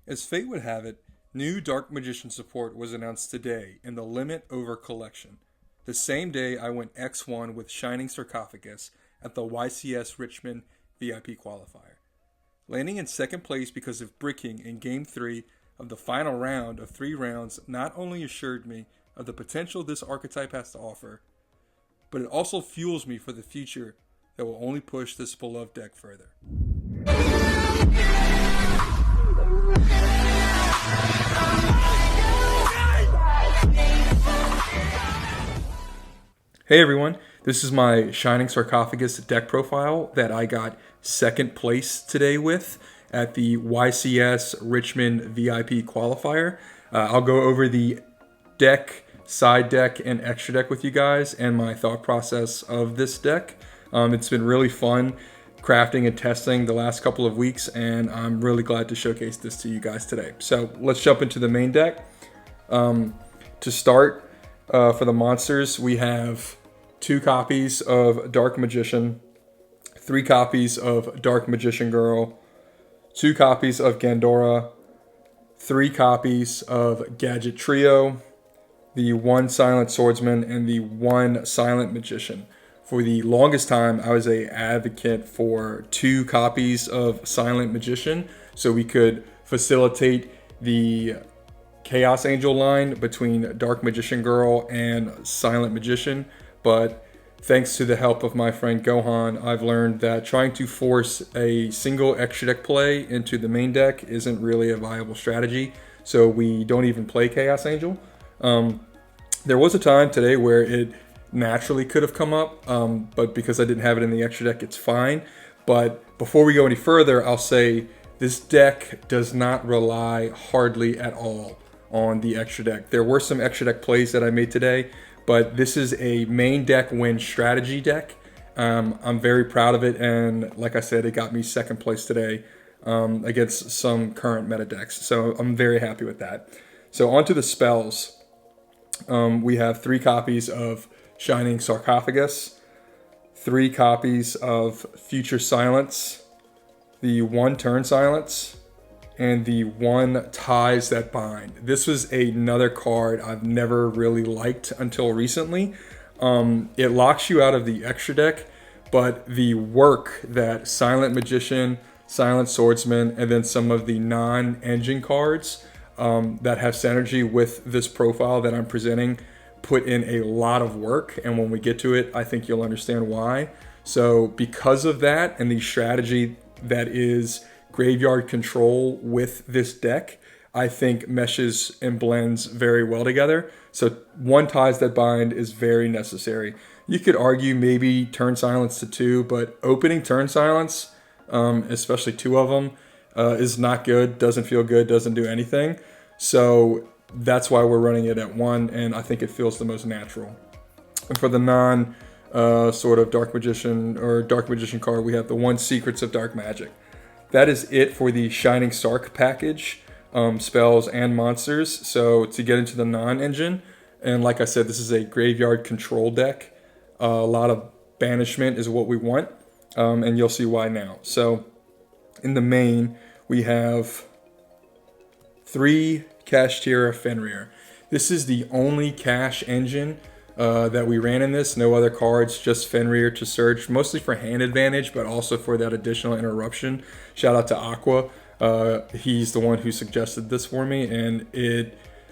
As fate would have it, new Dark Magician support was announced today in the Limit Over collection. The same day I went X1 with Shining Sarcophagus at the YCS Richmond VIP qualifier. Landing in second place because of bricking in Game 3 of the final round of 3 rounds not only assured me of the potential this archetype has to offer, but it also fuels me for the future that will only push this beloved deck further. Hey everyone, this is my Shining Sarcophagus deck profile that I got second place today with at the YCS Richmond VIP qualifier. I'll go over the deck, side deck, and extra deck with you guys and my thought process of this deck. It's been really fun crafting and testing the last couple of weeks, and I'm really glad to showcase this to you guys today. So let's jump into the main deck. To start, for the monsters, we have 2 copies of Dark Magician, 3 copies of Dark Magician Girl, 2 copies of Gandora, 3 copies of Gadget Trio, the 1 Silent Swordsman, and the 1 Silent Magician. For the longest time, I was an advocate for 2 copies of Silent Magician so we could facilitate the Chaos Angel line between Dark Magician Girl and Silent Magician. But thanks to the help of my friend Gohan, I've learned that trying to force a single extra deck play into the main deck isn't really a viable strategy. So we don't even play Chaos Angel. There was a time today where it naturally could have come up, but because I didn't have it in the extra deck, it's fine. But before we go any further, I'll say this deck does not rely hardly at all on the extra deck. There were some extra deck plays that I made today, but this is a main deck win strategy deck. I'm very proud of it, and like I said, it got me second place today against some current meta decks. So I'm very happy with that. So onto the spells. We have 3 copies of Shining Sarcophagus, 3 copies of Future Silence, the 1 Turn Silence, and the 1 Ties That Bind. This was another card I've never really liked until recently. It locks you out of the extra deck, but the work that Silent Magician, Silent Swordsman, and then some of the non-engine cards that have synergy with this profile that I'm presenting put in a lot of work, and when we get to it, I think you'll understand why. So because of that and the strategy that is graveyard control with this deck, I think meshes and blends very well together. So 1 Ties That Bind is very necessary. You could argue maybe Turn Silence to 2, but opening Turn Silence, especially 2 of them, is not good, doesn't feel good, doesn't do anything. So that's why we're running it at 1, and I think it feels the most natural. And for the non sort of Dark Magician or Dark Magician card, we have the 1 Secrets of Dark Magic. That is it for the Shining Sark package, spells and monsters. So to get into the non-engine, and like I said, this is a graveyard control deck. A lot of banishment is what we want, and you'll see why now. So in the main, we have 3 Kashtira Fenrir. This is the only cash engine that we ran in this. No other cards, just Fenrir to search, mostly for hand advantage, but also for that additional interruption. Shout out to Aqua. He's the one who suggested this for me, and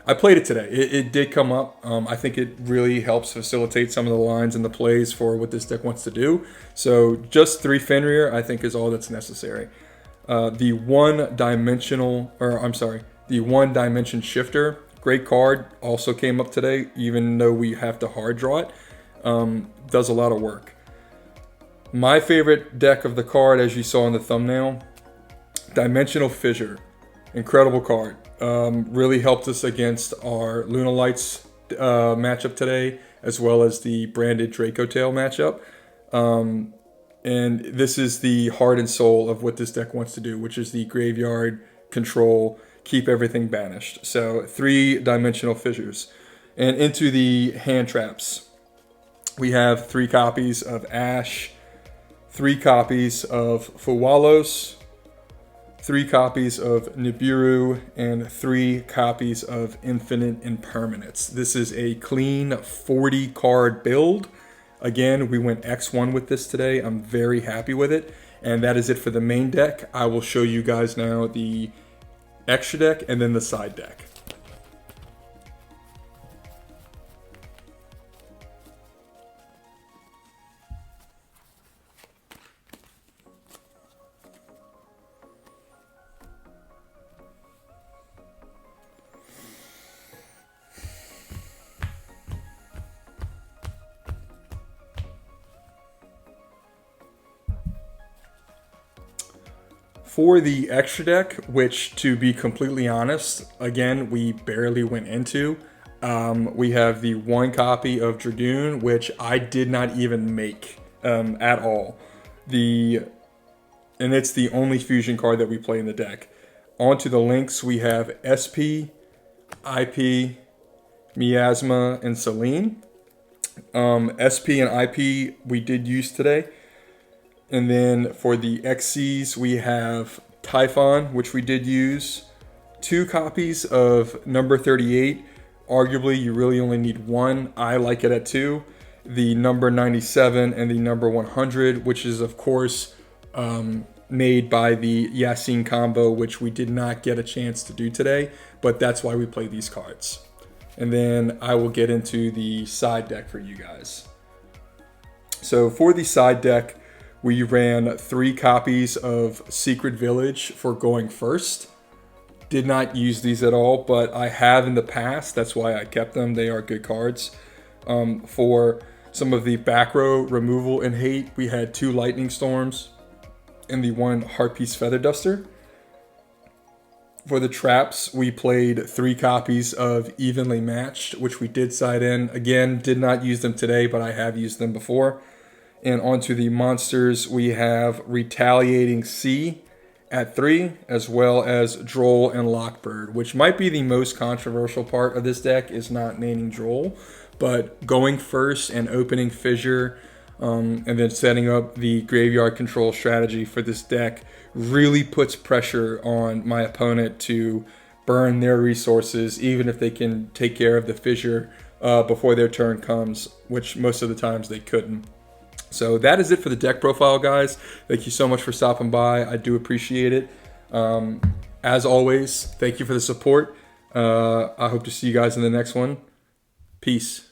I played it today. It did come up. I think it really helps facilitate some of the lines and the plays for what this deck wants to do. So just 3 Fenrir, I think, is all that's necessary. The 1 Dimension Shifter, great card, also came up today, even though we have to hard draw it. Does a lot of work. My favorite deck of the card, as you saw in the thumbnail, Dimensional Fissure. Incredible card. Really helped us against our Lunalights matchup today, as well as the branded Dracotail matchup. And this is the heart and soul of what this deck wants to do, which is the graveyard control, keep everything banished. So 3 Dimensional Fissures. And into the hand traps, we have 3 copies of Ash, 3 copies of Fuwalos, 3 copies of Nibiru, and 3 copies of Infinite Impermanence. This is a clean 40 card build. Again, we went X1 with this today. I'm very happy with it. And that is it for the main deck. I will show you guys now the extra deck and then the side deck. For the extra deck, which to be completely honest, again, we barely went into, we have the 1 copy of Dragoon, which I did not even make at all. And it's the only fusion card that we play in the deck. Onto the links, we have SP, IP, Miasma, and Selene. SP and IP we did use today. And then for the XCs, we have Typhon, which we did use. 2 copies of number 38. Arguably, you really only need 1. I like it at 2. The number 97 and the number 100, which is, of course, made by the Yasin combo, which we did not get a chance to do today. But that's why we play these cards. And then I will get into the side deck for you guys. So for the side deck, we ran 3 copies of Secret Village for going first. Did not use these at all, but I have in the past. That's why I kept them. They are good cards. For some of the back row removal and hate, we had 2 Lightning Storms and the 1 Heartpiece Feather Duster. For the traps, we played 3 copies of Evenly Matched, which we did side in. Again, did not use them today, but I have used them before. And onto the monsters, we have Retaliating Sea at 3, as well as Droll and Lockbird, which might be the most controversial part of this deck, is not naming Droll. But going first and opening Fissure, and then setting up the graveyard control strategy for this deck really puts pressure on my opponent to burn their resources, even if they can take care of the Fissure before their turn comes, which most of the times they couldn't. So that is it for the deck profile, guys. Thank you so much for stopping by. I do appreciate it. As always, thank you for the support. I hope to see you guys in the next one. Peace.